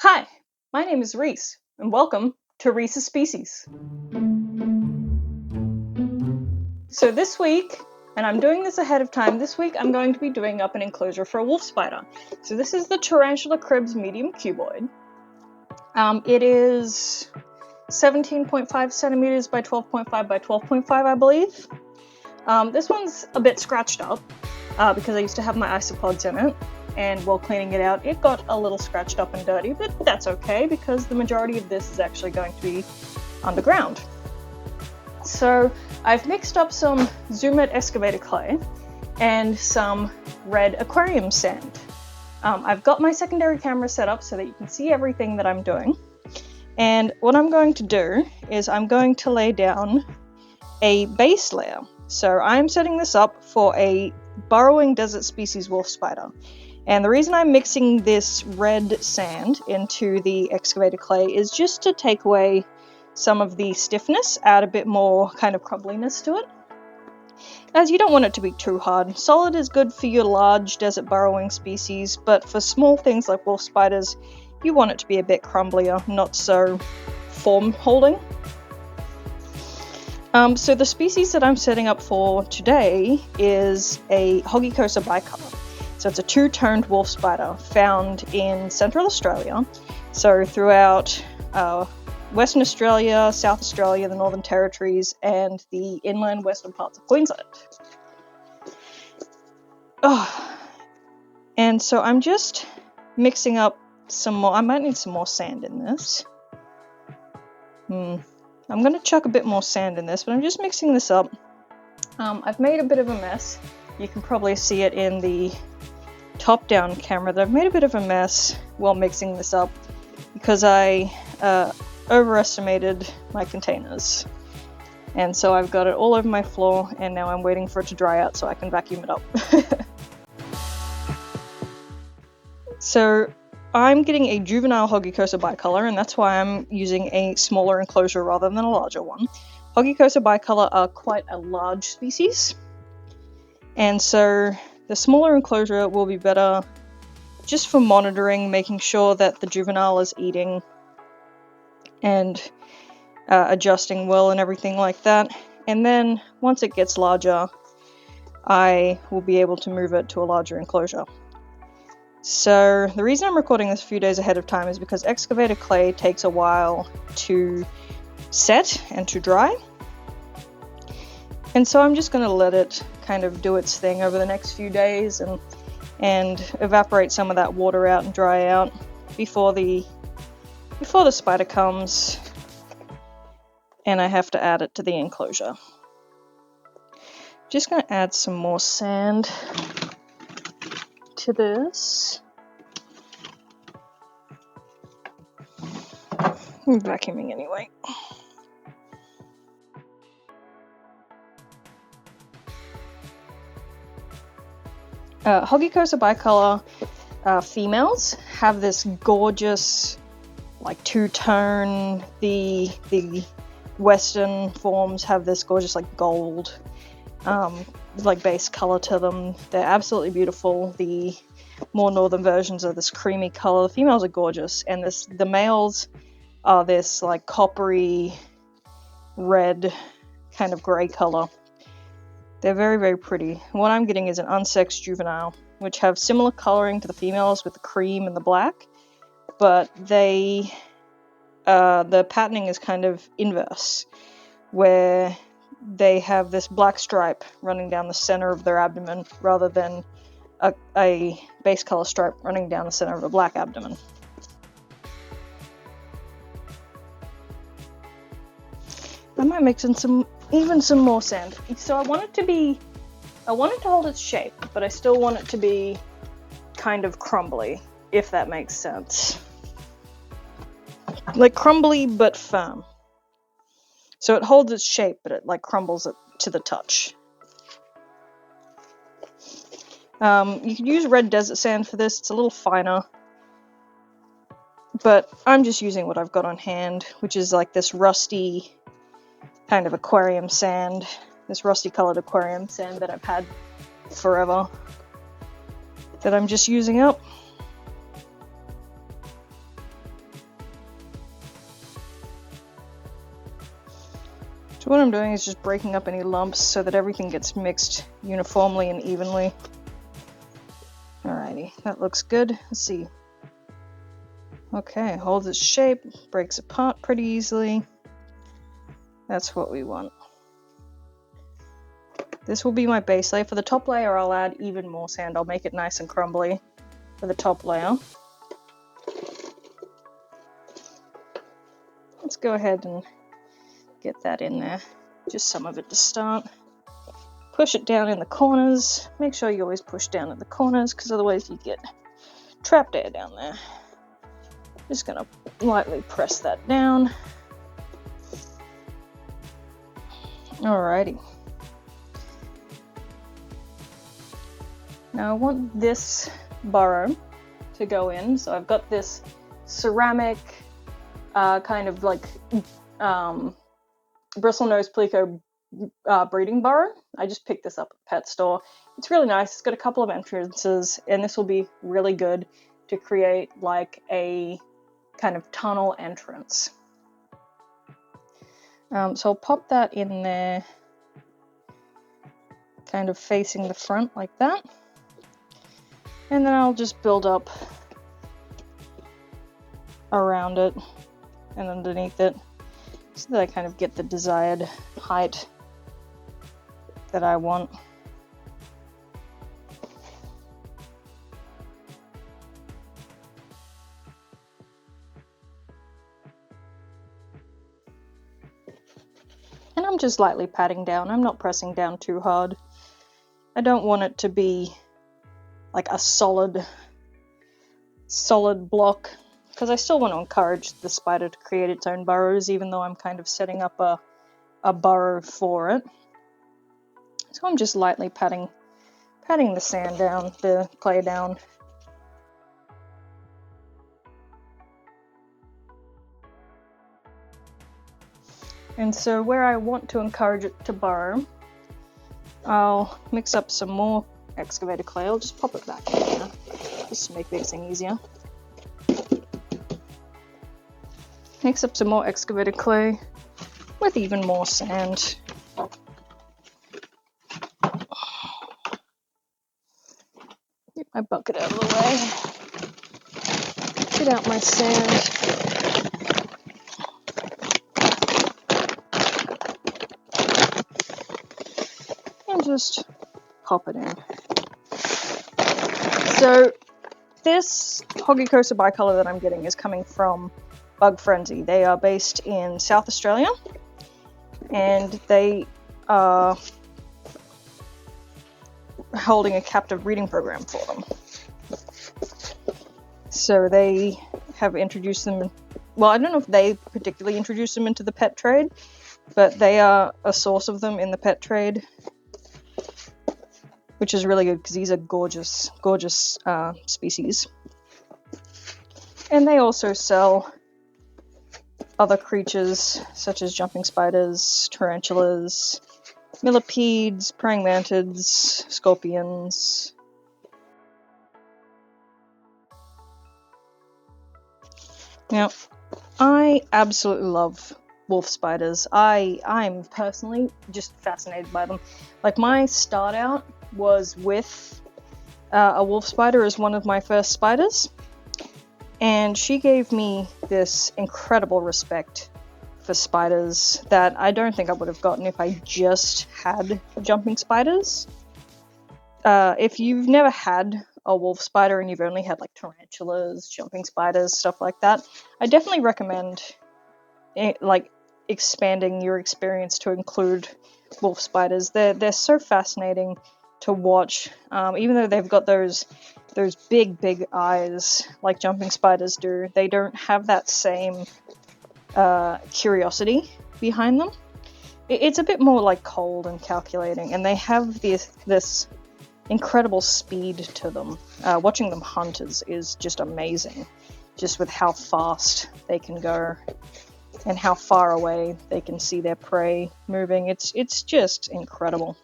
Hi, my name is Reese, and welcome to Reese's Species. So this week, and I'm doing this ahead of time, this week I'm going to be doing up an enclosure for a wolf spider. So this is the Tarantula Cribs medium cuboid. It is 17.5 centimeters by 12.5 by 12.5, I believe. This one's a bit scratched up because I used to have my isopods in it. And while cleaning it out, it got a little scratched up and dirty, but that's okay because the majority of this is actually going to be underground. So I've mixed up some Zoomet excavator clay and some red aquarium sand. I've got my secondary camera set up so that you can see everything that I'm doing. And what I'm going to do is I'm going to lay down a base layer. So I'm setting this up for a burrowing desert species wolf spider. And the reason I'm mixing this red sand into the excavator clay is just to take away some of the stiffness, add a bit more kind of crumbliness to it, as you don't want it to be too hard. Solid is good for your large desert burrowing species, but for small things like wolf spiders, you want it to be a bit crumblier, not so form-holding. So the species that I'm setting up for today is a Hoggycosa bicolor. So it's a two-toned wolf spider found in Central Australia, so throughout Western Australia, South Australia, the Northern Territories, and the inland western parts of Queensland. And so I'm just mixing up some more. I might need some more sand in this. I'm going to chuck a bit more sand in this, but I'm just mixing this up. I've made a bit of a mess. You can probably see it in the top-down camera that I've made a bit of a mess while mixing this up because I overestimated my containers. And so I've got it all over my floor, and now I'm waiting for it to dry out so I can vacuum it up. So I'm getting a juvenile Hoggycosa bicolor, and that's why I'm using a smaller enclosure rather than a larger one. Hoggycosa bicolor are quite a large species, and so the smaller enclosure will be better just for monitoring, making sure that the juvenile is eating and adjusting well and everything like that. And then once it gets larger, I will be able to move it to a larger enclosure. So the reason I'm recording this a few days ahead of time is because excavator clay takes a while to set and to dry. And so I'm just going to let it kind of do its thing over the next few days and evaporate some of that water out and dry out before the spider comes and I have to add it to the enclosure. Just going to add some more sand to this. I'm vacuuming anyway. Hoggycosa bicolor females have this gorgeous, like, two-tone. The western forms have this gorgeous, like, gold, like, base color to them. They're absolutely beautiful. The more northern versions are this creamy color. The females are gorgeous, and the males are this, like, coppery red kind of gray color. They're very, very pretty. What I'm getting is an unsexed juvenile, which have similar coloring to the females with the cream and the black, but the patterning is kind of inverse, where they have this black stripe running down the center of their abdomen rather than a base color stripe running down the center of a black abdomen. I might mix in even some more sand. So I want it to hold its shape, but I still want it to be kind of crumbly, if that makes sense. Like crumbly but firm. So it holds its shape, but it like crumbles it to the touch. You could use red desert sand for this. It's a little finer. But I'm just using what I've got on hand, which is like this rusty kind of aquarium sand, this rusty colored aquarium sand that I've had forever, that I'm just using up. So what I'm doing is just breaking up any lumps so that everything gets mixed uniformly and evenly. Alrighty, that looks good. Let's see. Okay, holds its shape, breaks apart pretty easily. That's what we want. This will be my base layer. For the top layer, I'll add even more sand. I'll make it nice and crumbly for the top layer. Let's go ahead and get that in there. Just some of it to start. Push it down in the corners. Make sure you always push down at the corners, because otherwise you get trapped air down there. Just gonna lightly press that down. Alrighty. Now I want this burrow to go in, so I've got this ceramic kind of like bristlenose plico breeding burrow. I just picked this up at the pet store. It's really nice. It's got a couple of entrances, and this will be really good to create like a kind of tunnel entrance. So I'll pop that in there, kind of facing the front like that. And then I'll just build up around it and underneath it so that I kind of get the desired height that I want. And I'm just lightly patting down. I'm not pressing down too hard. I don't want it to be like a solid block, because I still want to encourage the spider to create its own burrows, even though I'm kind of setting up a burrow for it. So I'm just lightly patting the sand down, the clay down. And so where I want to encourage it to burrow, I'll mix up some more excavated clay. I'll just pop it back in there, just to make mixing easier. Mix up some more excavated clay with even more sand. Get my bucket out of the way. Get out my sand. And just pop it in. So this Hoggycosa bicolor that I'm getting is coming from Bug Frenzy. They are based in South Australia, and they are holding a captive breeding program for them. So they have introduced them, well, I don't know if they particularly introduced them into the pet trade, but they are a source of them in the pet trade, which is really good because these are gorgeous species. And they also sell other creatures such as jumping spiders, tarantulas, millipedes, praying mantids, scorpions. Now, I absolutely love wolf spiders. I'm personally just fascinated by them. Like, my start out was with a wolf spider as one of my first spiders, and she gave me this incredible respect for spiders that I don't think I would have gotten if I just had jumping spiders. If you've never had a wolf spider and you've only had like tarantulas, jumping spiders, stuff like that, I definitely recommend expanding your experience to include wolf spiders. They're so fascinating to watch, even though they've got those big eyes like jumping spiders do. They don't have that same curiosity behind them. It's a bit more like cold and calculating, and they have this incredible speed to them. Watching them hunt is just amazing, just with how fast they can go and how far away they can see their prey moving. It's just incredible.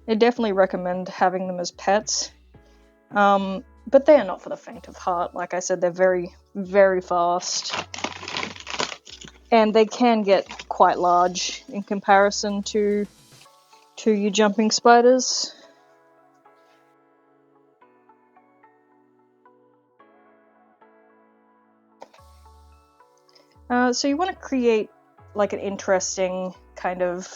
I definitely recommend having them as pets, but they are not for the faint of heart. Like I said, they're very, very fast. And they can get quite large in comparison to your jumping spiders. So you want to create like an interesting kind of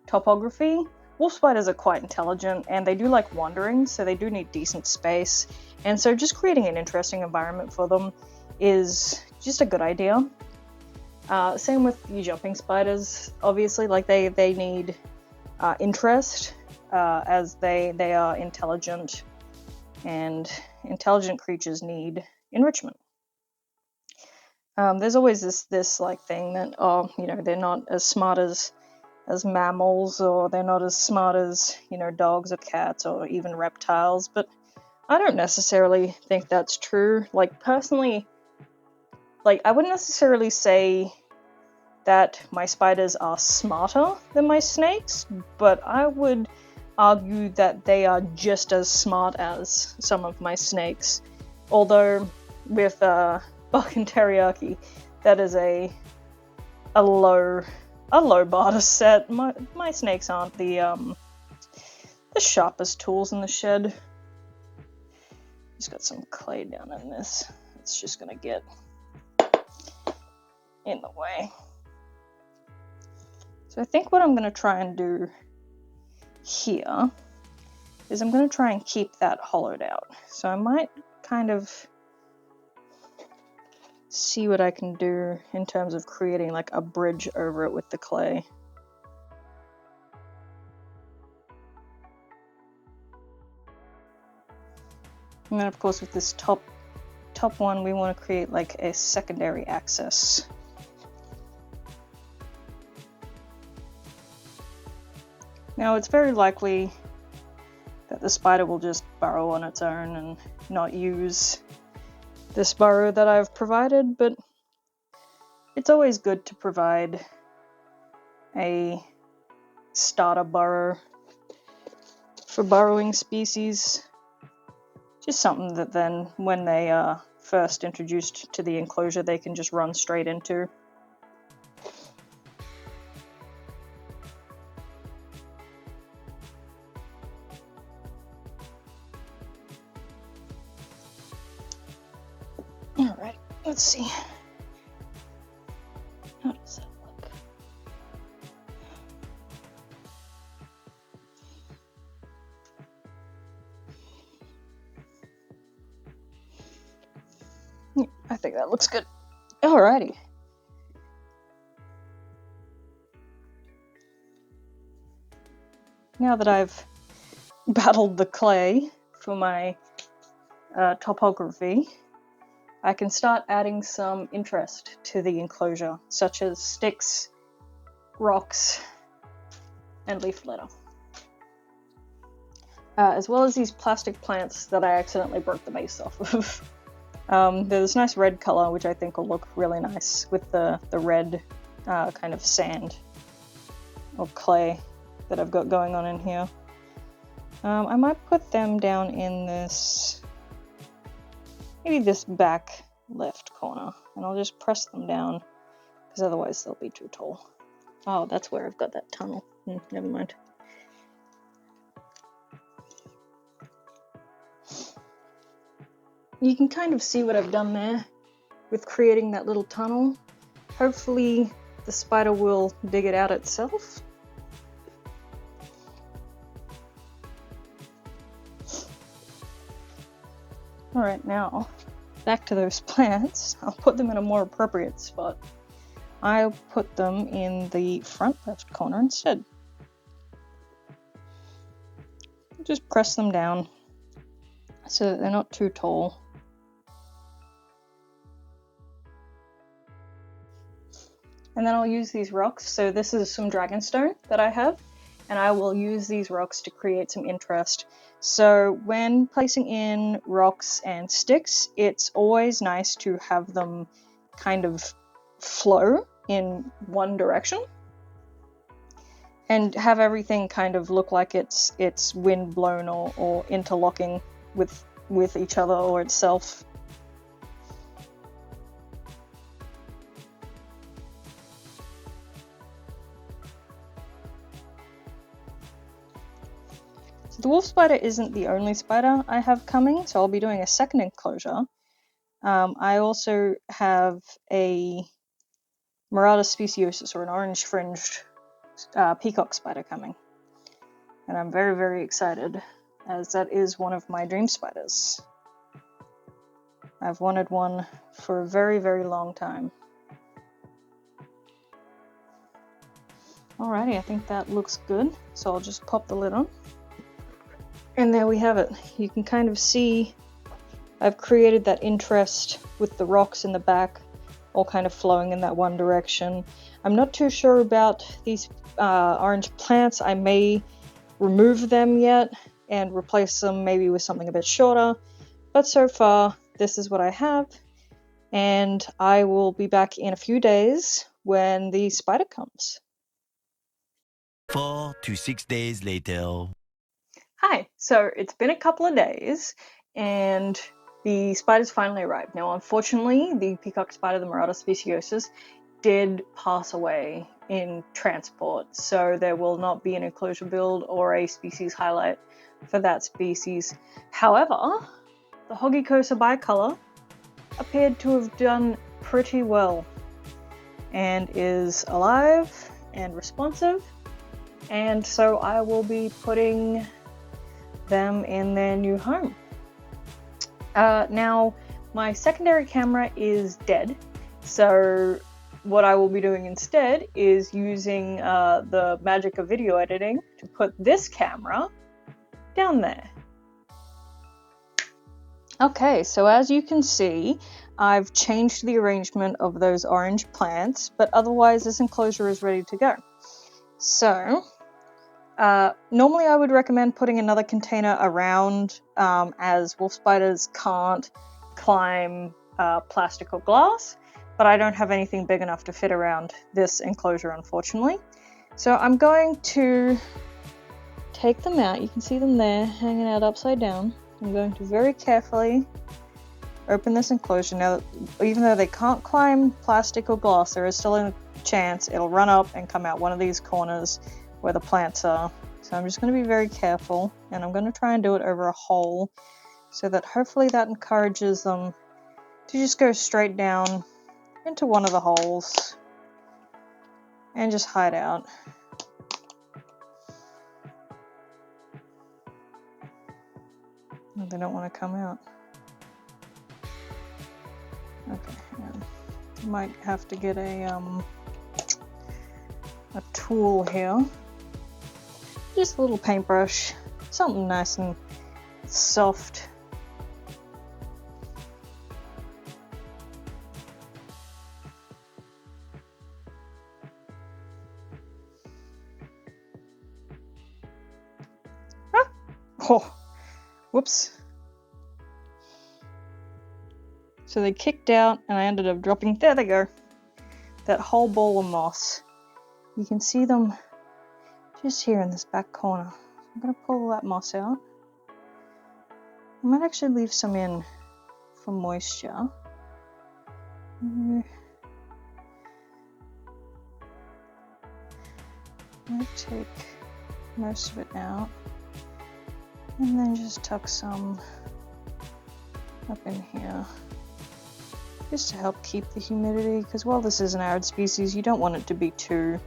topography. Wolf spiders are quite intelligent and they do like wandering, so they do need decent space. And so just creating an interesting environment for them is just a good idea. Same with your jumping spiders, obviously, like they need interest as they are intelligent, and intelligent creatures need enrichment. There's always this like thing that, oh, you know, they're not as smart as mammals, or they're not as smart as, you know, dogs or cats or even reptiles, but I don't necessarily think that's true. Like, personally, like, I wouldn't necessarily say that my spiders are smarter than my snakes, but I would argue that they are just as smart as some of my snakes. Although, with Buck and Teriyaki, that is a low bar to set. My snakes aren't the sharpest tools in the shed. Just got some clay down in this. It's just gonna get in the way. So I think what I'm gonna try and do here is I'm gonna try and keep that hollowed out. So I might kind of see what I can do in terms of creating like a bridge over it with the clay. And then of course with this top one, we want to create like a secondary access. Now it's very likely that the spider will just burrow on its own and not use this burrow that I've provided, but it's always good to provide a starter burrow for burrowing species. Just something that then, when they are first introduced to the enclosure, they can just run straight into. Alright, let's see. How does that look? I think that looks good. Alrighty. Now that I've battled the clay for my topography, I can start adding some interest to the enclosure, such as sticks, rocks, and leaf litter. As well as these plastic plants that I accidentally broke the base off of. There's this nice red color, which I think will look really nice with the red kind of sand or clay that I've got going on in here. I might put them down in this, maybe this back left corner, and I'll just press them down, because otherwise they'll be too tall. Oh, that's where I've got that tunnel. Never mind. You can kind of see what I've done there with creating that little tunnel. Hopefully the spider will dig it out itself. Alright, now back to those plants. I'll put them in a more appropriate spot. I'll put them in the front left corner instead. Just press them down so that they're not too tall. And then I'll use these rocks. So this is some dragonstone that I have, and I will use these rocks to create some interest. So when placing in rocks and sticks, it's always nice to have them kind of flow in one direction and have everything kind of look like it's wind blown or interlocking with each other or itself. The wolf spider isn't the only spider I have coming, so I'll be doing a second enclosure. I also have a Marata speciosus, or an orange-fringed peacock spider coming. And I'm very, very excited, as that is one of my dream spiders. I've wanted one for a very, very long time. Alrighty, I think that looks good, so I'll just pop the lid on. And there we have it. You can kind of see I've created that interest with the rocks in the back, all kind of flowing in that one direction. I'm not too sure about these orange plants. I may remove them yet and replace them maybe with something a bit shorter. But so far, this is what I have. And I will be back in a few days when the spider comes. 4 to 6 days later. Hi, so it's been a couple of days and the spiders finally arrived. Now, unfortunately, the peacock spider, the Marata speciosus, did pass away in transport, so there will not be an enclosure build or a species highlight for that species. However, the Hoggycosa bicolor appeared to have done pretty well and is alive and responsive, and so I will be putting them in their new home. Now, my secondary camera is dead, so what I will be doing instead is using the magic of video editing to put this camera down there. Okay, so as you can see, I've changed the arrangement of those orange plants, but otherwise this enclosure is ready to go. So, normally I would recommend putting another container around, as wolf spiders can't climb plastic or glass, but I don't have anything big enough to fit around this enclosure, unfortunately. So I'm going to take them out. You can see them there hanging out upside down. I'm going to very carefully open this enclosure. Now, even though they can't climb plastic or glass, there is still a chance it'll run up and come out one of these corners where the plants are. So I'm just going to be very careful, and I'm going to try and do it over a hole so that hopefully that encourages them to just go straight down into one of the holes and just hide out. They don't want to come out. Okay, yeah. Might have to get a tool here. Just a little paintbrush, something nice and soft. Ah! Oh, whoops. So they kicked out and I ended up dropping, there they go, that whole ball of moss. You can see them just here in this back corner. I'm going to pull that moss out. I might actually leave some in for moisture. Might take most of it out and then just tuck some up in here, just to help keep the humidity, because while this is an arid species, you don't want it to be too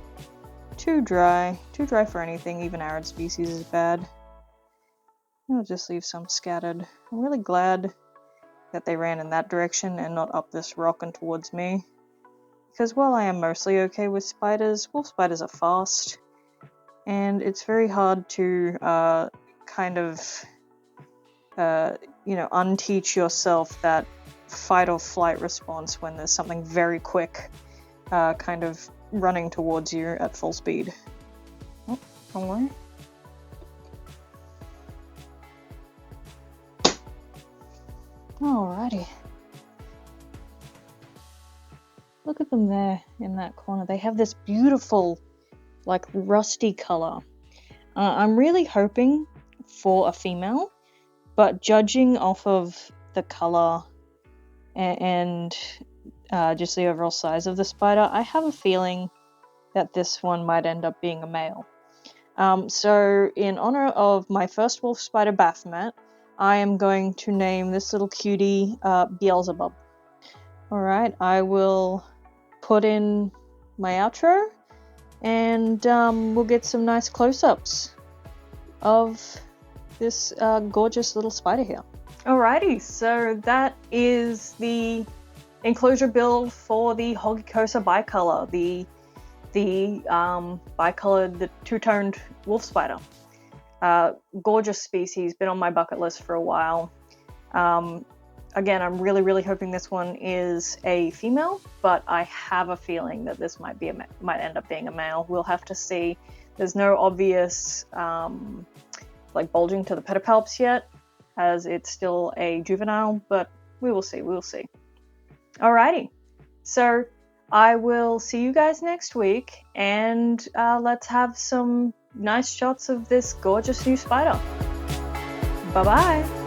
dry. Too dry for anything, even arid species, is bad. I'll just leave some scattered. I'm really glad that they ran in that direction and not up this rock and towards me, because while I am mostly okay with spiders, wolf spiders are fast, and it's very hard to kind of unteach yourself that fight or flight response when there's something very quick kind of running towards you at full speed. Oh, wrong way. Alrighty. Look at them there in that corner. They have this beautiful, like, rusty color. I'm really hoping for a female, but judging off of the color and just the overall size of the spider, I have a feeling that this one might end up being a male. So in honor of my first wolf spider Baphomet, I am going to name this little cutie Beelzebub. Alright, I will put in my outro, and we'll get some nice close-ups of this gorgeous little spider here. Alrighty, so that is the enclosure build for the Hogikosa bicolor, the bicolored, the two-toned wolf spider. Gorgeous species, been on my bucket list for a while. Again, I'm really hoping this one is a female, but I have a feeling that this might end up being a male. We'll have to see. There's no obvious like bulging to the pedipalps yet, as it's still a juvenile, but we will see. Alrighty, so I will see you guys next week, and let's have some nice shots of this gorgeous new spider. Bye-bye.